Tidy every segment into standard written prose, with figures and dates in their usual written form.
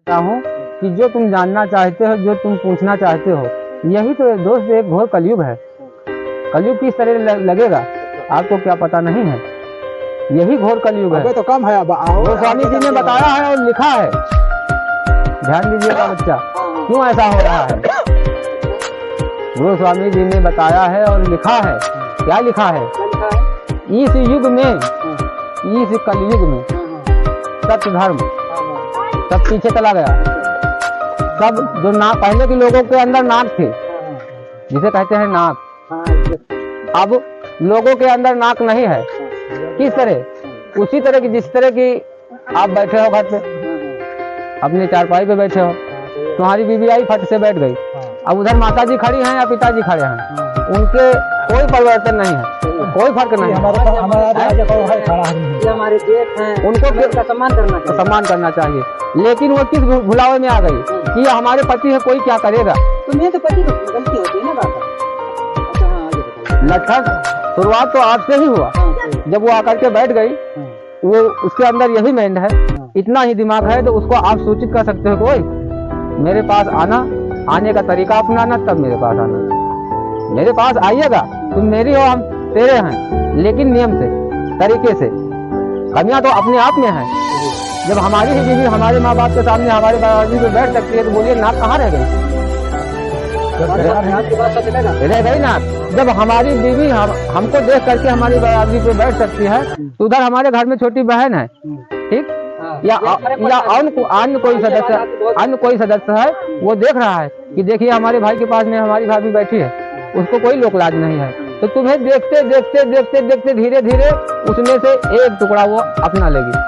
हूँ कि जो तुम जानना चाहते हो, जो तुम पूछना चाहते हो, यही तो दोस्त एक घोर कलयुग है। कलयुग किस तरह लगेगा आपको क्या पता नहीं है, यही घोर कलयुग है। तो कम है अब वो स्वामी जी ने बताया है और लिखा है, ध्यान दीजिएगा बच्चा, क्यों ऐसा हो रहा है। गुरु स्वामी जी ने बताया है और लिखा है, क्या लिखा है, इस युग में, इस कलयुग में सत्य धर्म सब पीछे चला गया। सब जो नाक, पहले के लोगों के अंदर नाक थे, जिसे कहते हैं नाक, अब लोगों के अंदर नाक नहीं है। किस तरह, उसी तरह की जिस तरह की आप बैठे हो घर पे, अपने चारपाई पे बैठे हो, तुम्हारी बीवी आई फट से बैठ गई, अब उधर माता जी खड़ी हैं या पिताजी खड़े हैं, उनके कोई परिवर्तन नहीं है, कोई फर्क नहीं है। हमारे जेठ हैं, उनको सम्मान करना चाहिए, लेकिन वो किस भुलावे में आ गई कि हमारे पति है, कोई क्या करेगा। तुम्हें तो पति को गलती होती है ना बात। अच्छा हाँ, आगे बताइए। लक्षण शुरुआत तो आपसे ही हुआ, जब वो आकर के बैठ गई, वो उसके अंदर यही माइंड है, इतना ही दिमाग है, तो उसको आप सूचित कर सकते हो, कोई मेरे पास आना, आने का तरीका अपनाना, तब मेरे पास आना, मेरे पास आइएगा, तुम मेरी हो, हम तेरे हैं, लेकिन नियम से, तरीके से। कमियां तो अपने आप में है। जब हमारी ही बीवी हमारे माँ बाप के सामने हमारे बाबा पे बैठ सकती है, तो बोलिए नाक कहाँ रह गई, रह गई नाक। जब हमारी बीवी हमको देख करके हमारी बाबा पे बैठ सकती है, तो उधर हमारे घर में छोटी बहन है, ठीक, या अन्य कोई सदस्य है, वो देख रहा है कि देखिए हमारे भाई के पास में हमारी भाभी बैठी है, उसको कोई लोक लाज नहीं है, तो तुम्हें देखते देखते देखते देखते धीरे धीरे उसमें से एक टुकड़ा वो अपना लेगी।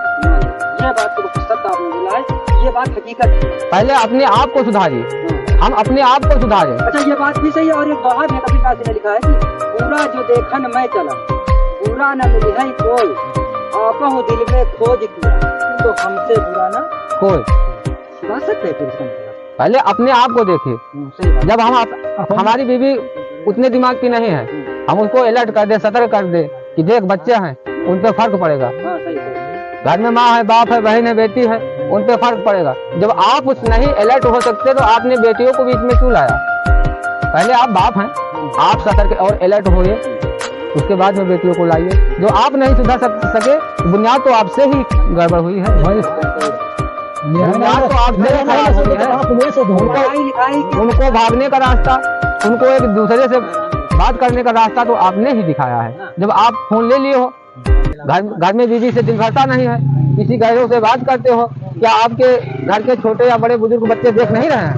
ये बात तो सत्य आपने बोला है, ये बात हकीकत है। पहले अपने आप को सुधारिए, हम अपने आप को सुधारें। अच्छा ये बात भी सही है, और एक बात है, कबीर जी ने लिखा है कि पूरा जो देखन मैं चला, पूरा न मिली है कोई, आपहु दिल में खोज किया, तो हमसे बुरा ना कोई। सुधा सकते हैं फिर। पहले अपने आप को देखिए। जब हम हमारी बीवी उतने दिमाग की नहीं है, हम उसको अलर्ट कर दे, सतर्क कर दे कि देख बच्चे हैं, उन पे फर्क पड़ेगा। घर में माँ है, बाप है, बहन है, बेटी है, उन पे फर्क पड़ेगा। जब आप उस नहीं अलर्ट हो सकते, तो आपने बेटियों को बीच में क्यों लाया। पहले आप बाप हैं, आप सतर्क और अलर्ट होइए, उसके बाद में बेटियों को लाइए। जो आप नहीं सुधर सके, बुनियाद तो आपसे ही गड़बड़ हुई है, बुनियाद तो आपसे ही खराब हुई है। उनको भागने का रास्ता, उनको एक दूसरे से बात करने का रास्ता तो आपने ही दिखाया है। जब आप फोन ले लिए हो, घर में बीवी से दिल भरता नहीं है, किसी गैरों से बात करते हो, क्या आपके घर के छोटे या बड़े बुजुर्ग बच्चे देख नहीं रहे हैं,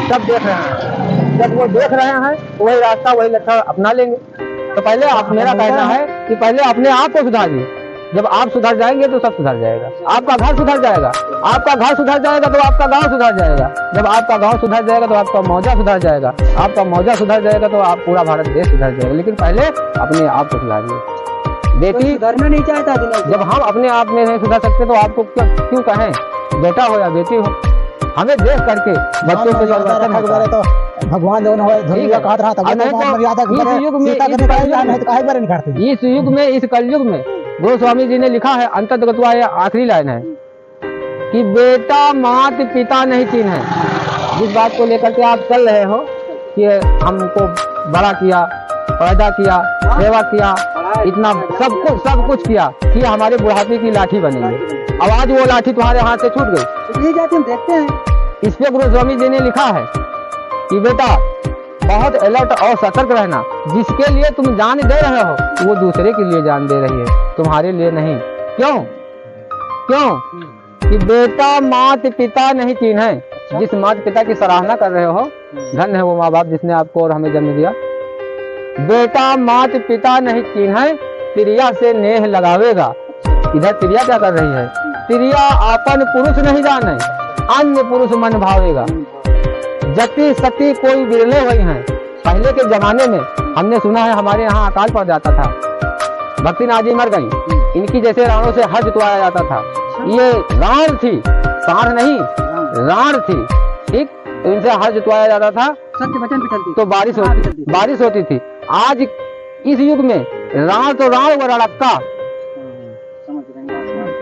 सब देख रहे हैं। जब वो देख रहे हैं, वही रास्ता वही लक्षण अपना लेंगे। तो पहले आप, मेरा कहना है कि पहले अपने आप को सुधारिए। जब आप सुधर जाएंगे तो सब सुधर जाएगा। आपका घर सुधर जाएगा, आपका घर सुधर जाएगा तो आपका गांव सुधर जाएगा। जब आपका गांव सुधर जाएगा तो आपका मौजा सुधर जाएगा, आपका मौजा सुधर जाएगा तो आप पूरा भारत देश सुधर जाएगा। लेकिन पहले अपने आप को सुधारिए। बेटी सुधरना नहीं चाहता, जब हम अपने आप में नहीं सुधर सकते, तो आपको क्यों कहें, बेटा हो या बेटी हो। हमें देख करके बच्चों से परिवर्तन होता है। भगवान कहा रहा था, इस युग में, इस कलयुग में गुरु स्वामी जी ने लिखा है, अंतर्गतवा आखिरी लाइन है कि बेटा मात पिता नहीं चिन्ह है। जिस बात को लेकर के आप चल रहे हो कि हमको बड़ा किया, पैदा किया, सेवा किया, इतना सब कुछ किया कि हमारे बुढ़ापे की लाठी बनेंगे। अब आज वो लाठी तुम्हारे हाथ से छूट गई, हम देखते हैं। इस पे गुरु स्वामी जी ने लिखा है कि बेटा बहुत अलर्ट और सतर्क रहना। जिसके लिए तुम जान दे रहे हो, वो दूसरे के लिए जान दे रही है, तुम्हारे लिए नहीं। क्यों कि बेटा मात पिता नहीं चिन्ह है। जिस माता पिता की सराहना कर रहे हो, धन्य है वो माँ बाप जिसने आपको और हमें जन्म दिया। बेटा मात पिता नहीं चिन्ह है, प्रिया से नेह लगावेगा। इधर प्रिया क्या कर रही है, प्रिया आपन पुरुष नहीं जाने, अन्य पुरुष मन भावेगा। जति सती कोई बिरले हुई हैं। पहले के जमाने में हमने सुना है, हमारे यहाँ अकाल पड़ जाता था, भक्ति नाजी मर गई, इनकी जैसे राणों से हज जुतवाया जाता था। ये राण थी, साढ़ नहीं, राण थी, ठीक, तो इनसे हज जुतवाया जाता था, सत्य वचन पे चलती, तो बारिश होती थी। आज इस युग में राण तो राण, वो रड़कता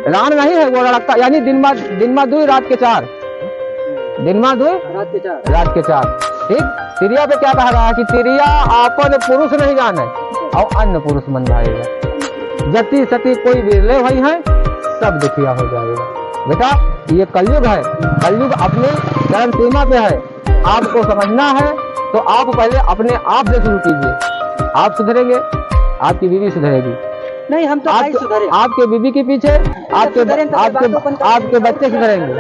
राण नहीं है, वो रड़कता, यानी दिन में 2 रात के 4। दिन में 2 रात के 4। रात के 4। ठीक। तिरिया पे क्या कहा रहा है कि तिरिया आपन पुरुष नहीं जाने और अन्य पुरुष मन भाएगा। जति सती कोई विरले भाई है, सब दुखिया हो जाएगा। बेटा ये कलयुग है, कलयुग अपनी चरम सीमा पे है। आपको समझना है तो आप पहले अपने आप से शुरू कीजिए। आप सुधरेंगे, आपकी बीवी सुधरेगी। नहीं हम तो भाई सुधरे। आपके बीवी के पीछे आपके बच्चे सुधरेंगे।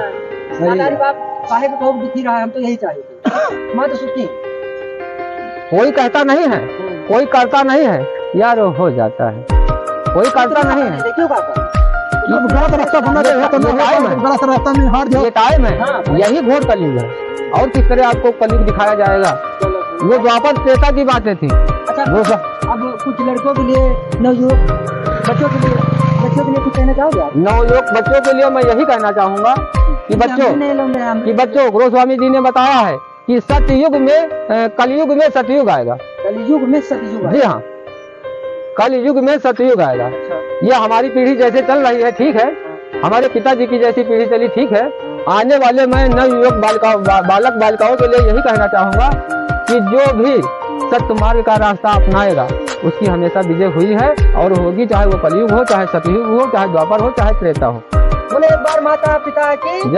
हमारी बाप काहे को बहुत दुखी रहा है, हम तो यही चाहिए। मैं तो सुखी। कोई कहता नहीं है, कोई करता नहीं है यार, हो जाता है। कोई करता नहीं है। देखियो काका, गलत रास्ता ढूंढा तो गलत रास्ता में हार जाओ। ये टाइम है, यही घोर कलयुग है। और किस तरह आपको कलयुग दिखाया जाएगा? वो द्वापर त्रेता की बातें थी। अच्छा वो अब कुछ लड़कों के लिए, नवयुवक बच्चों के लिए कुछ कहना चाहोगे आप? नवयुवक बच्चों के लिए मैं यही कहना चाहूंगा कि बच्चों गोस्वामी जी ने बताया है कि सतयुग में कलयुग में सतयुग आएगा। कलयुग में सतयुग? जी हाँ, कलयुग में सतयुग आएगा। ये हमारी पीढ़ी जैसे चल रही है ठीक है, हमारे पिताजी की जैसी पीढ़ी चली ठीक है। आने वाले मैं नवयुवक बालक बालिकाओं के लिए यही कहना चाहूंगा कि जो भी सत्य मार्ग का रास्ता अपनाएगा उसकी हमेशा विजय हुई है और होगी, चाहे वो कलयुग हो, चाहे सतयुग हो, चाहे द्वापर हो, चाहे त्रेता हो। बोले एक बार माता पिता की जय।